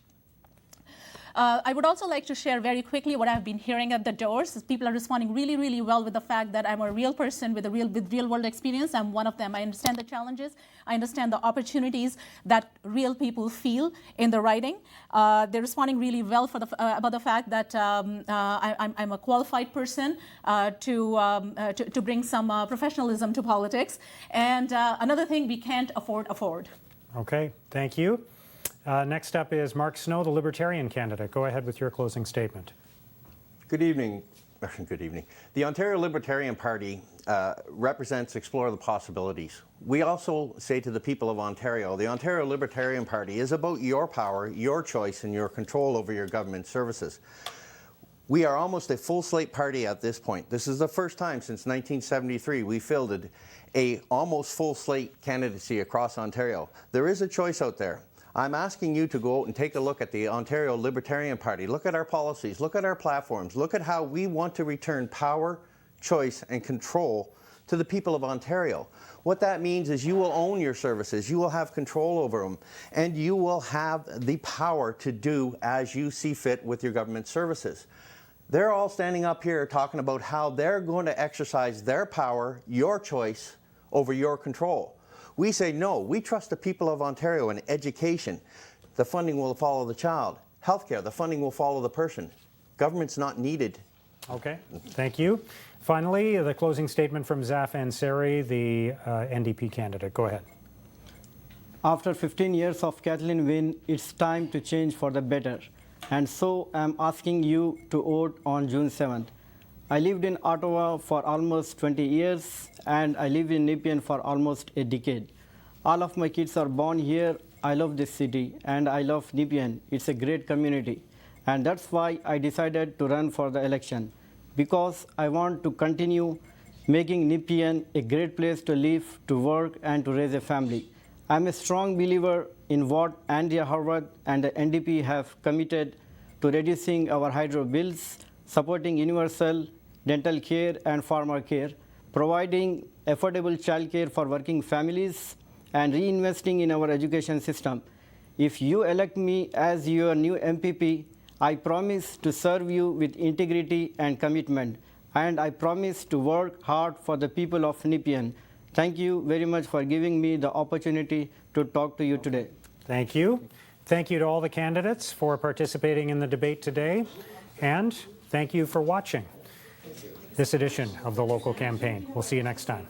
I would also like to share very quickly what I've been hearing at the doors. People are responding really, really well with the fact that I'm a real person with real world experience. I'm one of them. I understand the challenges. I understand the opportunities that real people feel in the riding. They're responding really well about the fact that I'm a qualified person to bring some professionalism to politics. And another thing we can't afford. Okay, thank you. Next up is Mark Snow, the Libertarian candidate. Go ahead with your closing statement. Good evening. Good evening. The Ontario Libertarian Party represents Explore the Possibilities. We also say to the people of Ontario, the Ontario Libertarian Party is about your power, your choice, and your control over your government services. We are almost a full slate party at this point. This is the first time since 1973 we fielded a almost full slate candidacy across Ontario. There is a choice out there. I'm asking you to go out and take a look at the Ontario Libertarian Party. Look at our policies, look at our platforms, look at how we want to return power, choice, and control to the people of Ontario. What that means is you will own your services, you will have control over them, and you will have the power to do as you see fit with your government services. They're all standing up here talking about how they're going to exercise their power, your choice, over your control. We say no, we trust the people of Ontario in education. The funding will follow the child. Healthcare, the funding will follow the person. Government's not needed. Okay, thank you. Finally, the closing statement from Zaf Ansari, the NDP candidate. Go ahead. After 15 years of Kathleen Wynne, it's time to change for the better. And so I'm asking you to vote on June 7th. I lived in Ottawa for almost 20 years, and I live in Nepean for almost a decade. All of my kids are born here. I love this city, and I love Nepean. It's a great community. And that's why I decided to run for the election, because I want to continue making Nepean a great place to live, to work, and to raise a family. I'm a strong believer in what Andrea Horwath and the NDP have committed to reducing our hydro bills, supporting universal dental care and farmer care, providing affordable childcare for working families, and reinvesting in our education system. If you elect me as your new MPP, I promise to serve you with integrity and commitment, and I promise to work hard for the people of Nepean. Thank you very much for giving me the opportunity to talk to you today. Thank you. Thank you to all the candidates for participating in the debate today, and thank you for watching this edition of the Local Campaign. We'll see you next time.